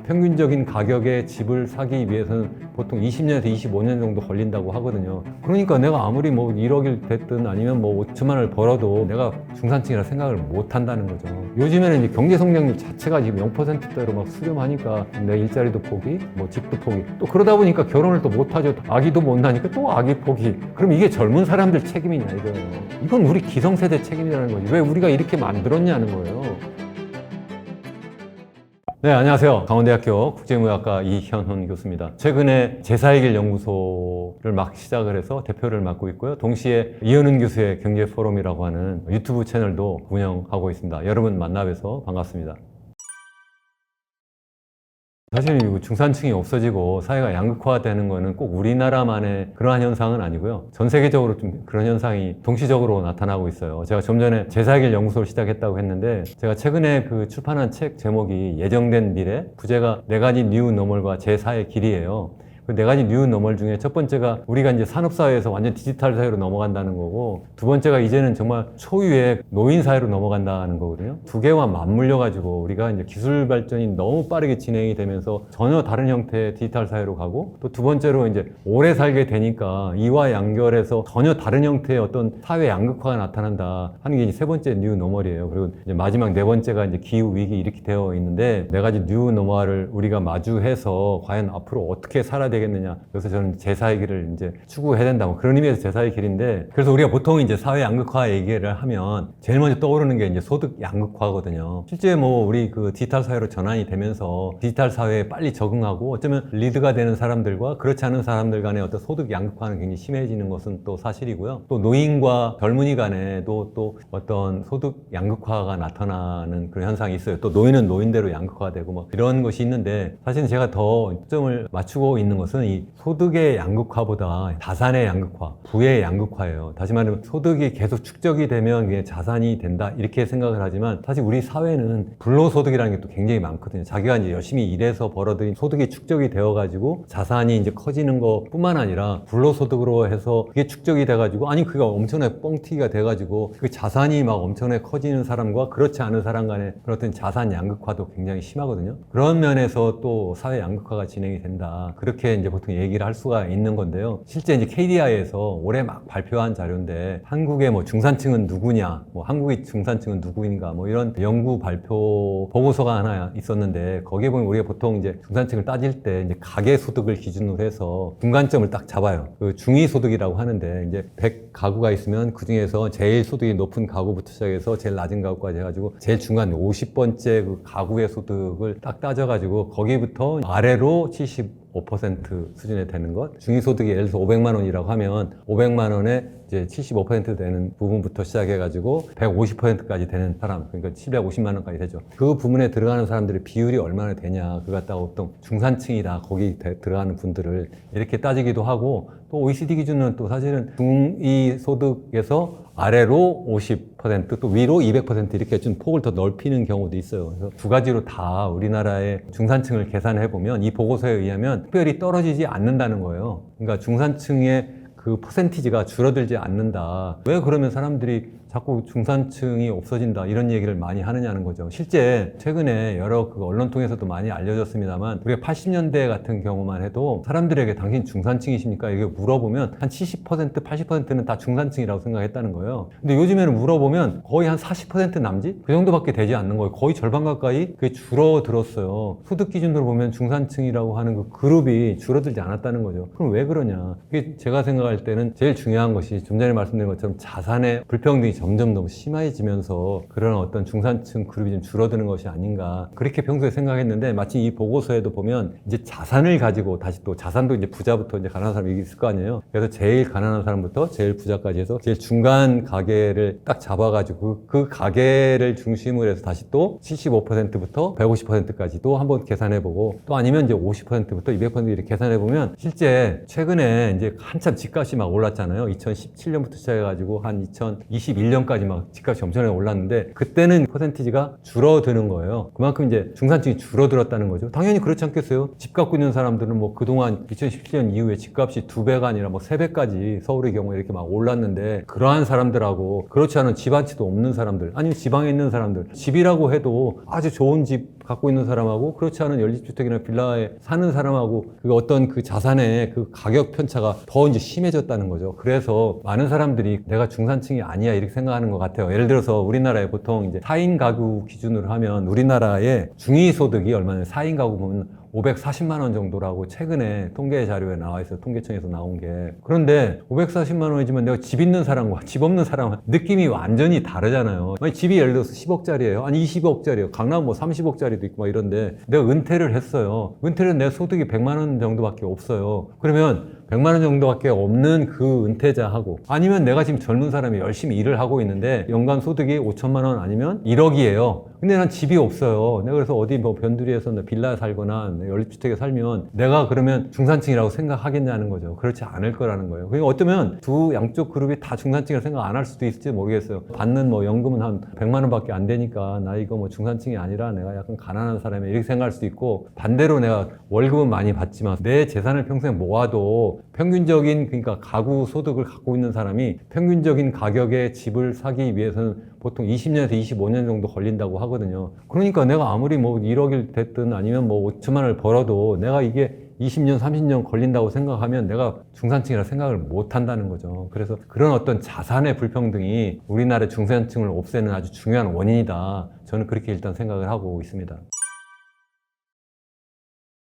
평균적인 가격의 집을 사기 위해서는 보통 20년에서 25년 정도 걸린다고 하거든요. 그러니까 내가 아무리 뭐 1억이 됐든 아니면 뭐 5천만 원을 벌어도 내가 중산층이라 생각을 못 한다는 거죠. 요즘에는 이제 경제 성장률 자체가 지금 0%대로 막 수렴하니까 내 일자리도 포기, 뭐 집도 포기. 또 그러다 보니까 결혼을 또 못하죠. 아기도 못 낳으니까 또 아기 포기. 그럼 이게 젊은 사람들 책임이냐 이거예요. 이건 우리 기성세대 책임이라는 거지. 왜 우리가 이렇게 만들었냐는 거예요. 네, 안녕하세요. 강원대학교 국제무역학과 이현훈 교수입니다. 최근에 제사의 길 연구소를 막 시작을 해서 대표를 맡고 있고요. 동시에 이현훈 교수의 경제포럼이라고 하는 유튜브 채널도 운영하고 있습니다. 여러분 만나 뵈서 반갑습니다. 사실 중산층이 없어지고 사회가 양극화되는 거는 꼭 우리나라만의 그러한 현상은 아니고요. 전 세계적으로 좀 그런 현상이 동시적으로 나타나고 있어요. 제가 좀 전에 제사의 길 연구소를 시작했다고 했는데 제가 최근에 그 출판한 책 제목이 예정된 미래, 부제가 네 가지 뉴 노멀과 제4의 길이에요. 그 네 가지 뉴 노멀 중에 첫 번째가 우리가 이제 산업사회에서 완전 디지털 사회로 넘어간다는 거고, 두 번째가 이제는 정말 초유의 노인 사회로 넘어간다는 거거든요. 두 개와 맞물려가지고 우리가 이제 기술 발전이 너무 빠르게 진행이 되면서 전혀 다른 형태의 디지털 사회로 가고, 또 두 번째로 이제 오래 살게 되니까 이와 연결해서 전혀 다른 형태의 어떤 사회 양극화가 나타난다 하는 게 이제 세 번째 뉴 노멀이에요. 그리고 이제 마지막 네 번째가 이제 기후 위기 이렇게 되어 있는데, 네 가지 뉴 노멀을 우리가 마주해서 과연 앞으로 어떻게 살아야 되겠느냐. 그래서 저는 제사의 길을 이제 추구해야 된다. 뭐 그런 의미에서 제사의 길인데, 그래서 우리가 보통 이제 사회 양극화 얘기를 하면 제일 먼저 떠오르는 게 이제 소득 양극화거든요. 실제 뭐 우리 그 디지털 사회로 전환이 되면서 디지털 사회에 빨리 적응하고 어쩌면 리드가 되는 사람들과 그렇지 않은 사람들 간의 어떤 소득 양극화는 굉장히 심해지는 것은 또 사실이고요. 또 노인과 젊은이 간에도 또 어떤 소득 양극화가 나타나는 그런 현상이 있어요. 또 노인은 노인대로 양극화가 되고 뭐 이런 것이 있는데, 사실은 제가 더 초점을 맞추고 있는 것은 이 소득의 양극화보다 자산의 양극화, 부의 양극화예요. 다시 말하면 소득이 계속 축적이 되면 이게 자산이 된다 이렇게 생각을 하지만, 사실 우리 사회는 불로소득이라는 게 또 굉장히 많거든요. 자기가 이제 열심히 일해서 벌어들인 소득이 축적이 되어가지고 자산이 이제 커지는 것뿐만 아니라 불로소득으로 해서 그게 축적이 돼가지고, 아니 그게 엄청나게 뻥튀기가 돼가지고 그 자산이 막 엄청나게 커지는 사람과 그렇지 않은 사람 간의 그런 어떤 자산 양극화도 굉장히 심하거든요. 그런 면에서 또 사회 양극화가 진행이 된다. 그렇게 이제 보통 얘기를 할 수가 있는 건데요. 실제 이제 KDI에서 올해 막 발표한 자료인데, 한국의 뭐 중산층은 누구냐, 뭐 한국의 중산층은 누구인가, 뭐 이런 연구 발표 보고서가 하나 있었는데, 거기에 보면 우리가 보통 이제 중산층을 따질 때 이제 가계 소득을 기준으로 해서 중간점을 딱 잡아요. 그 중위 소득이라고 하는데, 이제 100가구가 있으면 그 중에서 제일 소득이 높은 가구부터 시작해서 제일 낮은 가구까지 해가지고 제일 중간 50번째 그 가구의 소득을 딱 따져가지고 거기부터 아래로 75% 수준에 되는 것, 중위소득이 예를 들어서 500만 원이라고 하면 500만 원에 이제 75% 되는 부분부터 시작해가지고 150%까지 되는 사람, 그러니까 750만 원까지 되죠. 그 부분에 들어가는 사람들의 비율이 얼마나 되냐, 그거 갖다가 보통 중산층이다, 거기 들어가는 분들을 이렇게 따지기도 하고, 또 OECD 기준은 또 사실은 중위소득에서 아래로 50%, 또 위로 200% 이렇게 좀 폭을 더 넓히는 경우도 있어요. 그래서 두 가지로 다 우리나라의 중산층을 계산해 보면 이 보고서에 의하면 특별히 떨어지지 않는다는 거예요. 그러니까 중산층의 그 퍼센티지가 줄어들지 않는다. 왜 그러면 사람들이 자꾸 중산층이 없어진다 이런 얘기를 많이 하느냐는 거죠. 실제 최근에 여러 그 언론 통해서도 많이 알려졌습니다만, 우리가 80년대 같은 경우만 해도 사람들에게 당신 중산층이십니까? 이게 물어보면 한 70%, 80%는 다 중산층이라고 생각했다는 거예요. 근데 요즘에는 물어보면 거의 한 40% 남짓? 그 정도밖에 되지 않는 거예요. 거의 절반 가까이 그게 줄어들었어요. 소득 기준으로 보면 중산층이라고 하는 그 그룹이 줄어들지 않았다는 거죠. 그럼 왜 그러냐? 그게 제가 생각할 때는 제일 중요한 것이 좀 전에 말씀드린 것처럼 자산의 불평등이 점점 너무 심해지면서 그런 어떤 중산층 그룹이 좀 줄어드는 것이 아닌가, 그렇게 평소에 생각했는데, 마치 이 보고서에도 보면 이제 자산을 가지고 다시 또 자산도 이제 부자부터 이제 가난한 사람이 있을 거 아니에요. 그래서 제일 가난한 사람부터 제일 부자까지 해서 제일 중간 가계를 딱 잡아가지고 그 가계를 중심으로 해서 다시 또 75%부터 150%까지 또 한번 계산해보고, 또 아니면 이제 50%부터 200% 이렇게 계산해보면, 실제 최근에 이제 한참 집값이 막 올랐잖아요. 2017년부터 시작해가지고 한 2021년까지 막 집값이 엄청나게 올랐는데, 그때는 퍼센티지가 줄어드는 거예요. 그만큼 이제 중산층이 줄어들었다는 거죠. 당연히 그렇지 않겠어요? 집 갖고 있는 사람들은 뭐 그동안 2017년 이후에 집값이 2배가 아니라 뭐 3배까지 서울의 경우에 이렇게 막 올랐는데, 그러한 사람들하고 그렇지 않은 집 한 채도 없는 사람들, 아니면 지방에 있는 사람들, 집이라고 해도 아주 좋은 집 갖고 있는 사람하고 그렇지 않은 연립주택이나 빌라에 사는 사람하고 그 어떤 그 자산의 그 가격 편차가 더 이제 심해졌다는 거죠. 그래서 많은 사람들이 내가 중산층이 아니야 이렇게 생각하는 것 같아요. 예를 들어서 우리나라에 보통 이제 4인 가구 기준으로 하면 우리나라의 중위소득이 얼마나 4인 가구 보면 540만 원 정도라고 최근에 통계 자료에 나와 있어요. 통계청에서 나온 게. 그런데 540만 원이지만 내가 집 있는 사람과 집 없는 사람은 느낌이 완전히 다르잖아요. 아니, 집이 예를 들어서 10억짜리예요. 아니 20억짜리예요. 강남 뭐 30억짜리도 있고 막 이런데 내가 은퇴를 했어요. 은퇴는 내 소득이 100만 원 정도밖에 없어요. 그러면 100만 원 정도밖에 없는 그 은퇴자하고 아니면 내가 지금 젊은 사람이 열심히 일을 하고 있는데 연간 소득이 5천만 원 아니면 1억이에요. 근데 난 집이 없어요. 내가 그래서 어디 뭐 변두리에서 빌라 살거나 연립주택에 살면 내가 그러면 중산층이라고 생각하겠냐는 거죠. 그렇지 않을 거라는 거예요. 그러니까 어쩌면 두 양쪽 그룹이 다 중산층이라고 생각 안 할 수도 있을지 모르겠어요. 받는 뭐 연금은 한 100만 원밖에 안 되니까 나 이거 뭐 중산층이 아니라 내가 약간 가난한 사람이야 이렇게 생각할 수도 있고 반대로 내가 월급은 많이 받지만 내 재산을 평생 모아도 평균적인 그러니까 가구 소득을 갖고 있는 사람이 평균적인 가격의 집을 사기 위해서는 보통 20년에서 25년 정도 걸린다고 하거든요. 그러니까 내가 아무리 뭐 1억일 됐든 아니면 뭐 5천만 원을 벌어도 내가 이게 20년, 30년 걸린다고 생각하면 내가 중산층이라 생각을 못 한다는 거죠. 그래서 그런 어떤 자산의 불평등이 우리나라의 중산층을 없애는 아주 중요한 원인이다. 저는 그렇게 일단 생각을 하고 있습니다.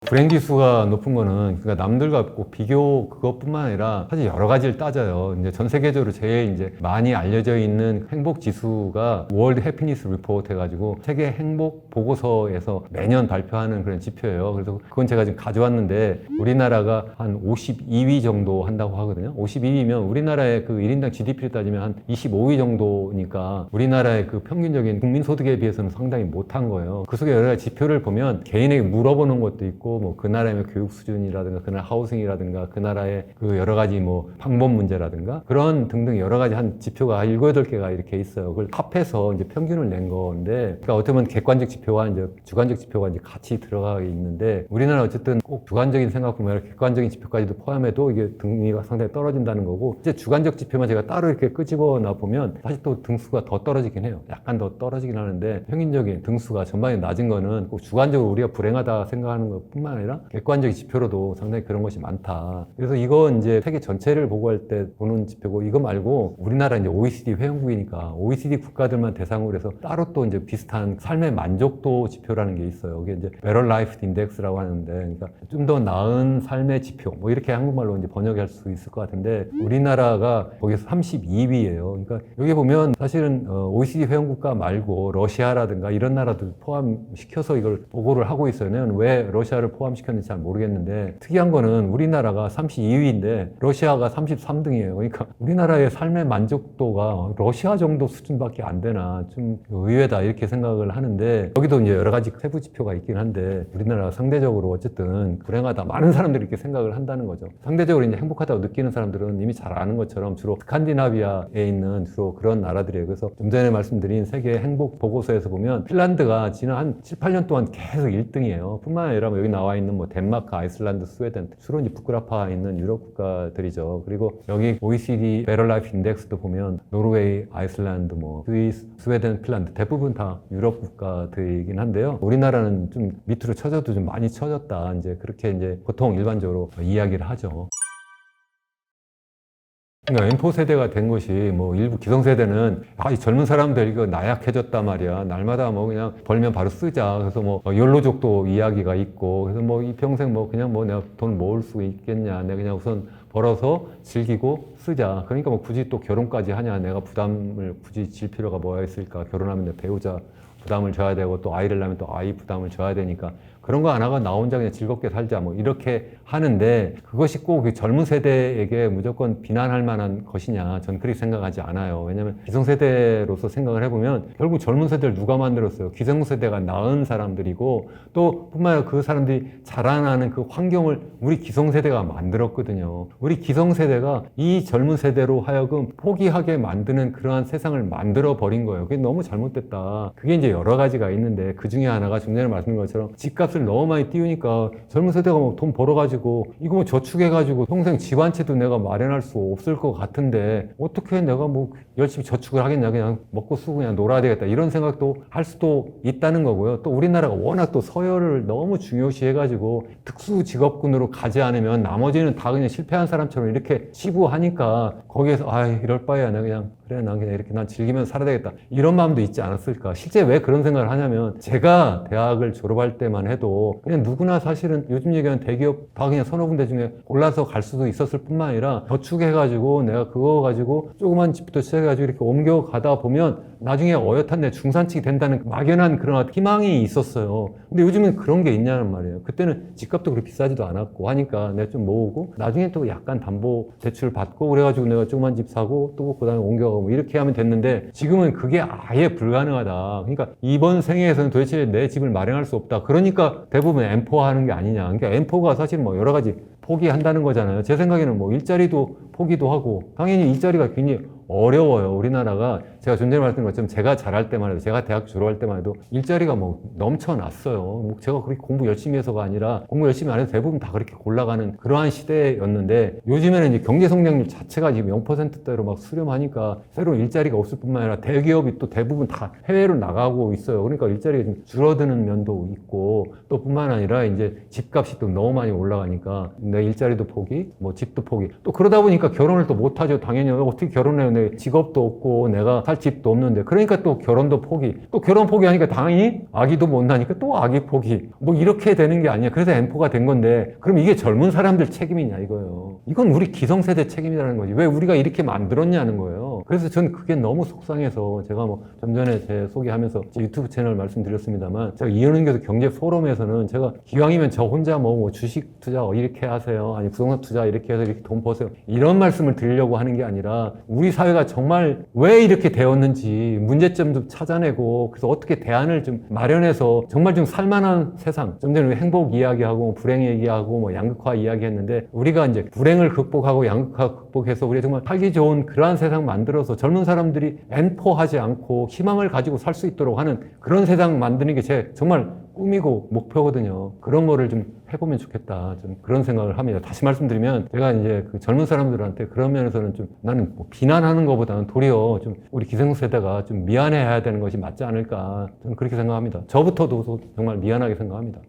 불행 지수가 높은 거는 그러니까 남들과 꼭 비교 그것뿐만 아니라 사실 여러 가지를 따져요. 이제 전 세계적으로 제일 이제 많이 알려져 있는 행복 지수가 월드 해피니스 리포트 해가지고 세계 행복 보고서에서 매년 발표하는 그런 지표예요. 그래서 그건 제가 지금 가져왔는데 우리나라가 한 52위 정도 한다고 하거든요. 52위면 우리나라의 그 1인당 GDP를 따지면 한 25위 정도니까 우리나라의 그 평균적인 국민 소득에 비해서는 상당히 못한 거예요. 그 속에 여러 가지 지표를 보면 개인에게 물어보는 것도 있고 뭐 그 나라의 교육 수준이라든가 그 나라 하우싱이라든가 그 나라의 그 여러 가지 뭐 방법 문제라든가 그런 등등 여러 가지 한 지표가 7, 8개가 이렇게 있어요. 그걸 합해서 이제 평균을 낸 건데 그러니까 어떻게 보면 객관적 지표와 이제 주관적 지표가 이제 같이 들어가 있는데 우리나라 어쨌든 꼭 주관적인 생각뿐만 아니라 객관적인 지표까지도 포함해도 이게 등위가 상당히 떨어진다는 거고 이제 주관적 지표만 제가 따로 이렇게 끄집어 놔 보면 사실 또 등수가 더 떨어지긴 해요. 약간 더 떨어지긴 하는데 평균적인 등수가 전반에 낮은 거는 꼭 주관적으로 우리가 불행하다 생각하는 것뿐만 아니라 객관적인 지표로도 상당히 그런 것이 많다. 그래서 이거 이제 세계 전체를 보고할 때 보는 지표고 이거 말고 우리나라 이제 OECD 회원국이니까 OECD 국가들만 대상으로 해서 따로 또 이제 비슷한 삶의 만족도 지표라는 게 있어요. 이게 이제 Better Life Index라고 하는데 그러니까 좀 더 나은 삶의 지표 뭐 이렇게 한국말로 이제 번역할 수 있을 것 같은데 우리나라가 거기서 32위예요. 그러니까 여기 보면 사실은 OECD 회원국가 말고 러시아라든가 이런 나라도 포함시켜서 이걸 보고를 하고 있어요. 왜 러시아를 포함시켰는지 잘 모르겠는데 특이한 거는 우리나라가 32위인데 러시아가 33등이에요. 그러니까 우리나라의 삶의 만족도가 러시아 정도 수준밖에 안 되나 좀 의외다 이렇게 생각을 하는데 여기도 이제 여러 가지 세부 지표가 있긴 한데 우리나라가 상대적으로 어쨌든 불행하다 많은 사람들이 이렇게 생각을 한다는 거죠. 상대적으로 이제 행복하다고 느끼는 사람들은 이미 잘 아는 것처럼 주로 스칸디나비아에 있는 주로 그런 나라들이에요. 그래서 좀 전에 말씀드린 세계 행복 보고서에서 보면 핀란드가 지난 한 7, 8년 동안 계속 1등이에요. 뿐만 아니라 여기 나와 있는 뭐 덴마크, 아이슬란드, 스웨덴 주로 이제 북유럽파에 있는 유럽 국가들이죠. 그리고 여기 OECD Better Life Index도 보면 노르웨이, 아이슬란드, 뭐 스위스, 스웨덴, 핀란드 대부분 다 유럽 국가들이긴 한데요. 우리나라는 좀 밑으로 쳐져도 좀 많이 쳐졌다. 이제 그렇게 이제 보통 일반적으로 이야기를 하죠. 그러니까 M4 세대가 된 것이 뭐 일부 기성세대는 이 젊은 사람들 이거 나약해졌다 말이야. 날마다 뭐 그냥 벌면 바로 쓰자. 그래서 뭐 욜로족도 이야기가 있고 그래서 뭐 이 평생 뭐 그냥 뭐 내가 돈 모을 수 있겠냐. 내가 그냥 우선 벌어서 즐기고 쓰자. 그러니까 뭐 굳이 또 결혼까지 하냐. 내가 부담을 굳이 질 필요가 뭐가 있을까. 결혼하면 내 배우자 부담을 져야 되고 또 아이를 낳으면 또 아이 부담을 져야 되니까 그런 거 안 하고 나 혼자 그냥 즐겁게 살자 뭐 이렇게 하는데 그것이 꼭 젊은 세대에게 무조건 비난할 만한 것이냐 전 그렇게 생각하지 않아요. 왜냐하면 기성세대로서 생각을 해보면 결국 젊은 세대를 누가 만들었어요? 기성세대가 낳은 사람들이고 또 뿐만 아니라 그 사람들이 자라나는 그 환경을 우리 기성세대가 만들었거든요. 우리 기성세대가 이 젊은 세대로 하여금 포기하게 만드는 그러한 세상을 만들어 버린 거예요. 그게 너무 잘못됐다. 그게 이제 여러 가지가 있는데 그 중에 하나가 좀 전에 말씀드린 것처럼 집값 값을 너무 많이 띄우니까 젊은 세대가 뭐 돈 벌어가지고 이거 뭐 저축해가지고 평생 집 한 채도 내가 마련할 수 없을 것 같은데 어떻게 내가 뭐 열심히 저축을 하겠냐, 그냥 먹고 쓰고 그냥 놀아야 되겠다 이런 생각도 할 수도 있다는 거고요. 또 우리나라가 워낙 또 서열을 너무 중요시해가지고 특수 직업군으로 가지 않으면 나머지는 다 그냥 실패한 사람처럼 이렇게 치부하니까 거기에서 아 이럴 바에야 내가 그냥 그래 난 그냥 이렇게 난 즐기면서 살아야 되겠다 이런 마음도 있지 않았을까. 실제 왜 그런 생각을 하냐면 제가 대학을 졸업할 때만 해도 그냥 누구나 사실은 요즘 얘기하는 대기업 다 그냥 서너 군데 중에 골라서 갈 수도 있었을 뿐만 아니라 저축해가지고 내가 그거 가지고 조그만 집부터 시작해가지고 이렇게 옮겨가다 보면 나중에 어엿한 내 중산층이 된다는 막연한 그런 희망이 있었어요. 근데 요즘은 그런 게 있냐는 말이에요. 그때는 집값도 그렇게 비싸지도 않았고 하니까 내가 좀 모으고 나중에 또 약간 담보 대출 받고 그래가지고 내가 조그만 집 사고 또 그다음에 옮겨가고 뭐 이렇게 하면 됐는데 지금은 그게 아예 불가능하다. 그러니까 이번 생애에서는 도대체 내 집을 마련할 수 없다. 그러니까 대부분 M4 하는 게 아니냐. 그러니까 M4가 사실 뭐 여러 가지 포기한다는 거잖아요. 제 생각에는 뭐 일자리도 포기도 하고 당연히 일자리가 굉장히 어려워요. 우리나라가 제가 존재를 말씀드린 것처럼 제가 잘할 때만 해도 제가 대학 졸업할 때만 해도 일자리가 뭐 넘쳐났어요. 뭐 제가 그렇게 공부 열심히 해서가 아니라 공부 열심히 안 해도 대부분 다 그렇게 골라가는 그러한 시대였는데 요즘에는 이제 경제 성장률 자체가 지금 0%대로 막 수렴하니까 새로운 일자리가 없을 뿐만 아니라 대기업이 또 대부분 다 해외로 나가고 있어요. 그러니까 일자리가 좀 줄어드는 면도 있고 또 뿐만 아니라 이제 집값이 또 너무 많이 올라가니까 내 일자리도 포기, 뭐 집도 포기. 또 그러다 보니까 결혼을 또 못하죠. 당연히 어떻게 결혼해요? 내 직업도 없고 내가 살 집도 없는데 그러니까 또 결혼도 포기. 또 결혼 포기하니까 당연히 아기도 못 나니까 또 아기 포기. 뭐 이렇게 되는 게 아니야. 그래서 M4가 된 건데 그럼 이게 젊은 사람들 책임이냐 이거예요. 이건 우리 기성세대 책임이라는 거지. 왜 우리가 이렇게 만들었냐는 거예요. 그래서 전 그게 너무 속상해서 제가 뭐 좀 전에 제 소개하면서 제 유튜브 채널 말씀드렸습니다만 제가 이현은 교수 경제 포럼에서는 제가 기왕이면 저 혼자 뭐 주식 투자 이렇게 하세요. 아니 부동산 투자 이렇게 해서 이렇게 돈 버세요. 이런 말씀을 드리려고 하는 게 아니라 우리 사회가 정말 왜 이렇게 되었는지 문제점도 찾아내고 그래서 어떻게 대안을 좀 마련해서 정말 좀 살만한 세상. 좀 전에 행복 이야기하고 불행 얘기하고 뭐 양극화 이야기했는데 우리가 이제 불행을 극복하고 양극화 극복해서 우리 정말 살기 좋은 그러한 세상 만들어서 젊은 사람들이 엔포하지 않고 희망을 가지고 살 수 있도록 하는 그런 세상 만드는 게 제 정말 꿈이고 목표거든요. 그런 거를 좀 해보면 좋겠다. 좀 그런 생각을 합니다. 다시 말씀드리면 제가 이제 그 젊은 사람들한테 그런 면에서는 좀 나는 뭐 비난하는 것보다는 도리어 좀 우리 기성세대가 좀 미안해야 되는 것이 맞지 않을까. 저는 그렇게 생각합니다. 저부터도 정말 미안하게 생각합니다.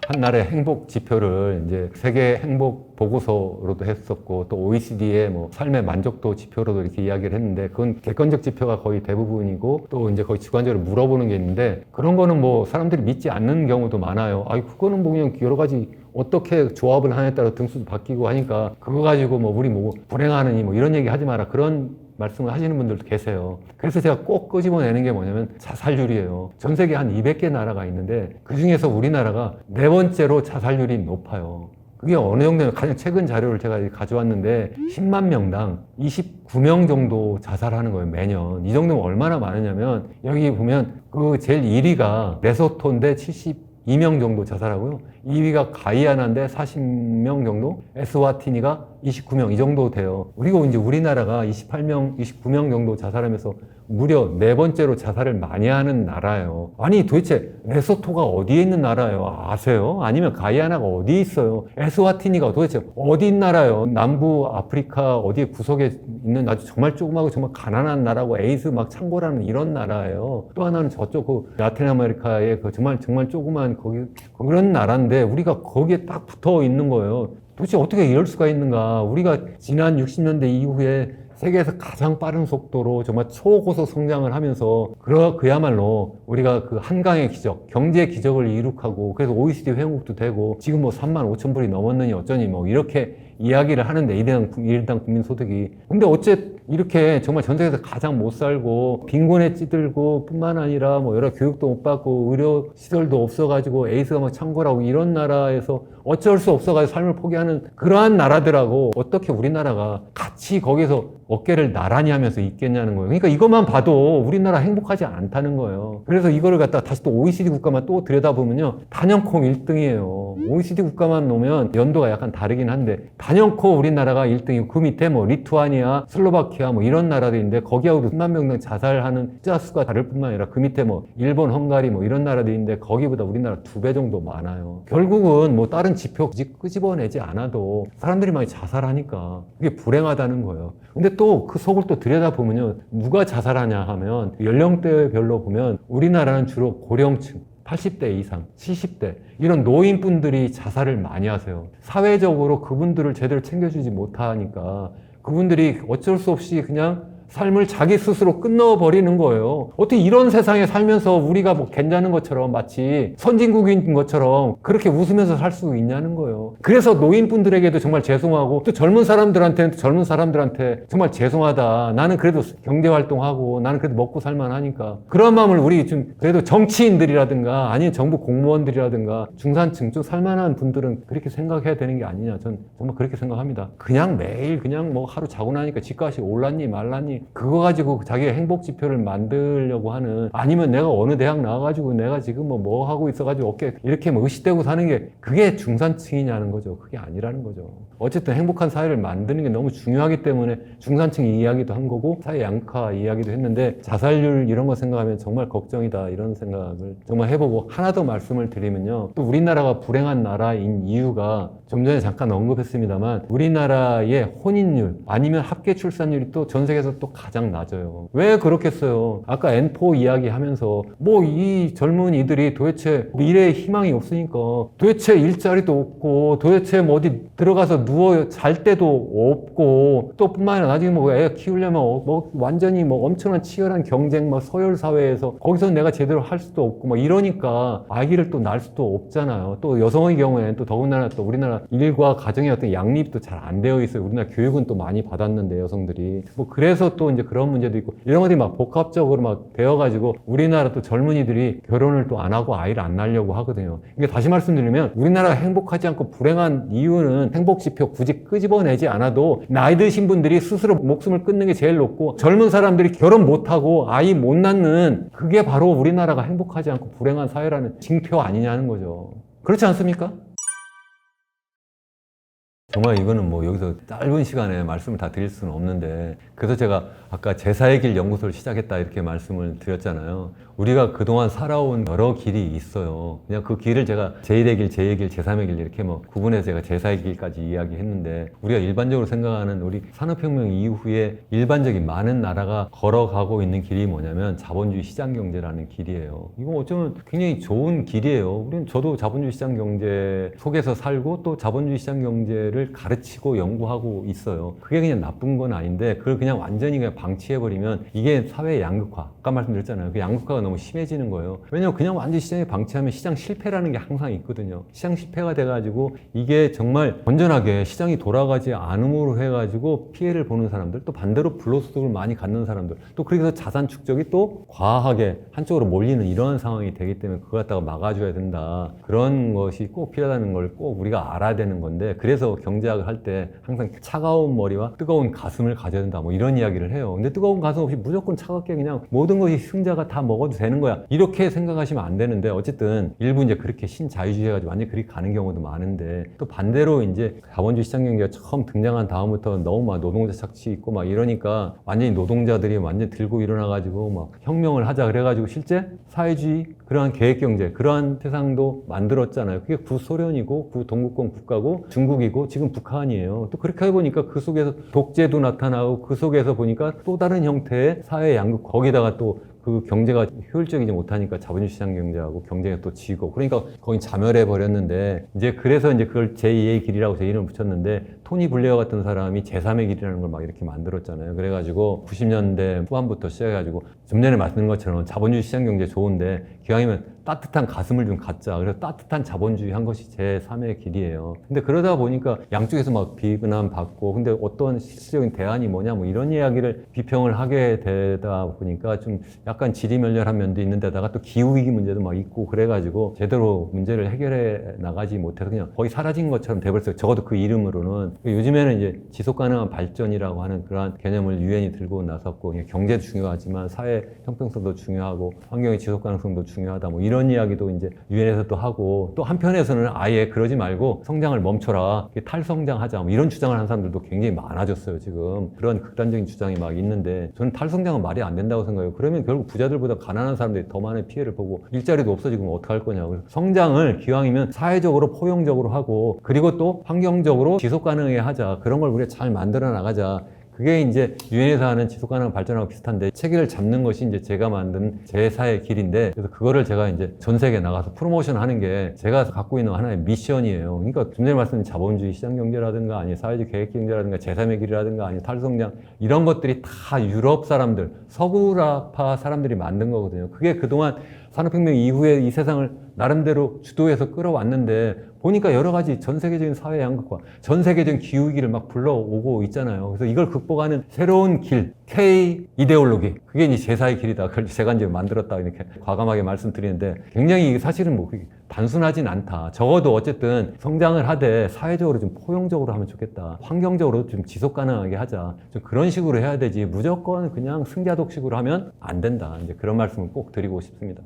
한날의 행복 지표를 이제 세계 행복 보고서로도 했었고 또 OECD의 뭐 삶의 만족도 지표로도 이렇게 이야기를 했는데 그건 객관적 지표가 거의 대부분이고 또 이제 거의 주관적으로 물어보는 게 있는데 그런 거는 뭐 사람들이 믿지 않는 경우도 많아요. 아이 그거는 뭐 그냥 여러 가지 어떻게 조합을 하냐에 따라 등수도 바뀌고 하니까 그거 가지고 뭐 우리 뭐 불행하느니 뭐 이런 얘기 하지 마라 그런 말씀을 하시는 분들도 계세요. 그래서 제가 꼭 끄집어내는 게 뭐냐면 자살률이에요. 전 세계 한 200개 나라가 있는데 그 중에서 우리나라가 네 번째로 자살률이 높아요. 그게 어느 정도냐면 가장 최근 자료를 제가 가져왔는데 10만 명당 29명 정도 자살하는 거예요, 매년. 이 정도면 얼마나 많으냐면 여기 보면 그 제일 1위가 레소토인데 72명 정도 자살하고요. 2위가 가이아나인데 40명 정도, 에스와티니가 29명 이 정도 돼요. 그리고 이제 우리나라가 29명 정도 자살하면서 무려 네 번째로 자살을 많이 하는 나라예요. 아니 도대체 레소토가 어디에 있는 나라예요? 아세요? 아니면 가이아나가 어디에 있어요? 에스와티니가 도대체 어디 있는 나라예요? 남부 아프리카 어디에 구석에 있는 아주 정말 조그마하고 정말 가난한 나라고 에이즈 막 창궐하는 이런 나라예요. 또 하나는 저쪽 그 라틴 아메리카의 그 정말 조그만 거기 그런 나라인데 우리가 거기에 딱 붙어 있는 거예요. 도대체 어떻게 이럴 수가 있는가? 우리가 지난 60년대 이후에 세계에서 가장 빠른 속도로 정말 초고속 성장을 하면서 그야말로 우리가 그 한강의 기적, 경제 기적을 이룩하고 그래서 OECD 회원국도 되고 지금 뭐 3만 5천 불이 넘었느니 어쩌니 뭐 이렇게 이야기를 하는데 일당 국민소득이. 근데 어째 이렇게 정말 전 세계에서 가장 못 살고 빈곤에 찌들고 뿐만 아니라 뭐 여러 교육도 못 받고 의료 시설도 없어가지고 에이즈가 막 창궐하고 이런 나라에서 어쩔 수 없어가지고 삶을 포기하는 그러한 나라들하고 어떻게 우리나라가 같이 거기서 어깨를 나란히 하면서 있겠냐는 거예요. 그러니까 이것만 봐도 우리나라 행복하지 않다는 거예요. 그래서 이거를 갖다 다시 또 OECD 국가만 또 들여다보면요. 단연콩 1등이에요. OECD 국가만 놓으면 연도가 약간 다르긴 한데 단연코 우리나라가 1등이고 그 밑에 뭐 리투아니아, 슬로바키아 뭐 이런 나라들인데 거기하고도 10만 명당 자살하는 숫자 수가 다를 뿐만 아니라 그 밑에 뭐 일본, 헝가리 뭐 이런 나라들인데 거기보다 우리나라 2배 정도 많아요. 결국은 뭐 다른 지표 끄집어내지 않아도 사람들이 많이 자살하니까 그게 불행하다는 거예요. 근데 또 그 속을 또 들여다보면요. 누가 자살하냐 하면 연령대별로 보면 우리나라는 주로 고령층 80대 이상, 70대 이런 노인분들이 자살을 많이 하세요. 사회적으로 그분들을 제대로 챙겨주지 못하니까 그분들이 어쩔 수 없이 그냥 삶을 자기 스스로 끝넣어버리는 거예요. 어떻게 이런 세상에 살면서 우리가 뭐 괜찮은 것처럼 마치 선진국인 것처럼 그렇게 웃으면서 살 수 있냐는 거예요. 그래서 노인분들에게도 정말 죄송하고 또 젊은 사람들한테는 또 젊은 사람들한테 정말 죄송하다. 나는 그래도 경제활동하고 나는 그래도 먹고 살만하니까. 그런 마음을 우리 좀 그래도 정치인들이라든가 아니면 정부 공무원들이라든가 중산층 좀 살만한 분들은 그렇게 생각해야 되는 게 아니냐. 전 정말 그렇게 생각합니다. 그냥 매일 그냥 뭐 하루 자고 나니까 집값이 올랐니 말랐니 그거 가지고 자기가 행복 지표를 만들려고 하는 아니면 내가 어느 대학 나와가지고 내가 지금 뭐 하고 있어가지고 어깨 이렇게 뭐 의식되고 사는 게 그게 중산층이냐는 거죠. 그게 아니라는 거죠. 어쨌든 행복한 사회를 만드는 게 너무 중요하기 때문에 중산층 이야기도 한 거고 사회 양극화 이야기도 했는데 자살률 이런 거 생각하면 정말 걱정이다 이런 생각을 정말 해보고 하나 더 말씀을 드리면요. 또 우리나라가 불행한 나라인 이유가 좀 전에 잠깐 언급했습니다만 우리나라의 혼인율 아니면 합계 출산율이 또 전 세계에서 또 가장 낮아요. 왜 그렇겠어요? 아까 N4 이야기 하면서 뭐 이 젊은이들이 도대체 미래에 희망이 없으니까 도대체 일자리도 없고 도대체 뭐 어디 들어가서 누워 잘 때도 없고 또 뿐만 아니라 나중에 뭐 애 키우려면 뭐 완전히 뭐 엄청난 치열한 경쟁 막 서열 사회에서 거기서 내가 제대로 할 수도 없고 막 이러니까 아기를 또 낳을 수도 없잖아요. 또 여성의 경우에는 또 더군다나 또 우리나라 일과 가정의 어떤 양립도 잘 안 되어 있어요. 우리나라 교육은 또 많이 받았는데 여성들이 뭐 그래서 또 이제 그런 문제도 있고 이런 것들이 막 복합적으로 막 되어가지고 우리나라 또 젊은이들이 결혼을 또 안 하고 아이를 안 낳으려고 하거든요. 그러니까 다시 말씀드리면 우리나라가 행복하지 않고 불행한 이유는 행복 지표 굳이 끄집어내지 않아도 나이 드신 분들이 스스로 목숨을 끊는 게 제일 높고 젊은 사람들이 결혼 못하고 아이 못 낳는 그게 바로 우리나라가 행복하지 않고 불행한 사회라는 징표 아니냐는 거죠. 그렇지 않습니까? 정말 이거는 뭐 여기서 짧은 시간에 말씀을 다 드릴 수는 없는데 그래서 제가 아까 제사의 길 연구소를 시작했다 이렇게 말씀을 드렸잖아요. 우리가 그동안 살아온 여러 길이 있어요. 그냥 그 길을 제가 제1의 길, 제2의 길, 제3의 길 이렇게 뭐 구분해서 제가 제사의 길까지 이야기했는데 우리가 일반적으로 생각하는 우리 산업혁명 이후에 일반적인 많은 나라가 걸어가고 있는 길이 뭐냐면 자본주의 시장경제라는 길이에요. 이거 어쩌면 굉장히 좋은 길이에요. 저도 자본주의 시장경제 속에서 살고 또 자본주의 시장경제를 가르치고 연구하고 있어요. 그게 그냥 나쁜 건 아닌데 그걸 그냥 완전히 그냥 방치해버리면 이게 사회 양극화, 아까 말씀드렸잖아요. 그 양극화가 너무 심해지는 거예요. 왜냐면 그냥 완전히 시장에 방치하면 시장 실패라는 게 항상 있거든요. 시장 실패가 돼가지고 이게 정말 건전하게 시장이 돌아가지 않음으로 해가지고 피해를 보는 사람들, 또 반대로 불로소득을 많이 갖는 사람들, 또 그렇게 해서 자산 축적이 또 과하게 한쪽으로 몰리는 이런 상황이 되기 때문에 그거 갖다가 막아줘야 된다. 그런 것이 꼭 필요하다는 걸 꼭 우리가 알아야 되는 건데 그래서 경제학을 할 때 항상 차가운 머리와 뜨거운 가슴을 가져야 된다. 뭐 이런 이야기를 해요. 근데 뜨거운 가슴 없이 무조건 차갑게 그냥 모든 것이 승자가 다 먹어도 되는 거야. 이렇게 생각하시면 안 되는데 어쨌든 일부 이제 그렇게 신자유주의 해가지고 완전히 그렇게 가는 경우도 많은데 또 반대로 이제 자본주의 시장경제가 처음 등장한 다음부터 너무 막 노동자 착취 있고 막 이러니까 완전히 노동자들이 완전 들고 일어나가지고 막 혁명을 하자 그래가지고 실제 사회주의 그러한 계획경제 그러한 세상도 만들었잖아요. 그게 구소련이고 구동구권 국가고 중국이고 지금 북한이에요. 또 그렇게 해보니까 그 속에서 독재도 나타나고 그 속에서 보니까 또 다른 형태의 사회 양극 거기다가 또 그 경제가 효율적이지 못하니까 자본주의 시장 경제하고 경쟁이 또 지고 그러니까 거기 자멸해 버렸는데 이제 그래서 이제 그걸 제2의 길이라고 제 이름을 붙였는데 토니 블레어 같은 사람이 제3의 길이라는 걸 막 이렇게 만들었잖아요. 그래가지고 90년대 후반부터 시작해가지고 좀 전에 말씀드린 것처럼 자본주의 시장 경제 좋은데 기왕이면 따뜻한 가슴을 좀 갖자. 그래서 따뜻한 자본주의 한 것이 제3의 길이에요. 근데 그러다 보니까 양쪽에서 막 비난을 받고 근데 어떤 실질적인 대안이 뭐냐 뭐 이런 이야기를 비평을 하게 되다 보니까 좀 약간 지리멸렬한 면도 있는데다가 또 기후위기 문제도 막 있고 그래가지고 제대로 문제를 해결해 나가지 못해서 그냥 거의 사라진 것처럼 돼버렸어요. 적어도 그 이름으로는. 요즘에는 이제 지속가능한 발전이라고 하는 그러한 개념을 유엔이 들고 나섰고 경제도 중요하지만 사회 형평성도 중요하고 환경의 지속가능성도 중요하다 뭐 이런 이런 이야기도 이제 유엔에서 또 하고, 또 한편에서는 아예 그러지 말고 성장을 멈춰라, 탈성장하자, 뭐 이런 주장을 하는 사람들도 굉장히 많아졌어요. 지금 그런 극단적인 주장이 막 있는데, 저는 탈성장은 말이 안 된다고 생각해요. 그러면 결국 부자들보다 가난한 사람들이 더 많은 피해를 보고 일자리도 없어지고 어떡할 거냐고. 성장을 기왕이면 사회적으로 포용적으로 하고, 그리고 또 환경적으로 지속 가능하게 하자. 그런 걸 우리가 잘 만들어 나가자. 그게 이제 유엔에서 하는 지속 가능한 발전하고 비슷한데, 체계를 잡는 것이 이제 제가 만든 제 사의 길인데, 그래서 그거를 제가 이제 전 세계에 나가서 프로모션 하는 게 제가 갖고 있는 하나의 미션이에요. 그러니까 좀 전에 말씀드린 자본주의 시장 경제라든가, 아니 사회주의 계획 경제라든가, 제3의 길이라든가, 아니 탈성장, 이런 것들이 다 유럽 사람들, 서구라파 사람들이 만든 거거든요. 그게 그동안 산업혁명 이후에 이 세상을 나름대로 주도해서 끌어왔는데, 보니까 여러 가지 전 세계적인 사회 양극화, 전 세계적인 기후위기를 막 불러오고 있잖아요. 그래서 이걸 극복하는 새로운 길, K 이데올로기, 그게 이제 제사의 길이다. 그걸 제가 이제 만들었다, 이렇게 과감하게 말씀드리는데, 굉장히 사실은 뭐 단순하진 않다. 적어도 어쨌든 성장을 하되 사회적으로 좀 포용적으로 하면 좋겠다. 환경적으로 좀 지속 가능하게 하자. 좀 그런 식으로 해야 되지, 무조건 그냥 승자독식으로 하면 안 된다. 이제 그런 말씀을 꼭 드리고 싶습니다.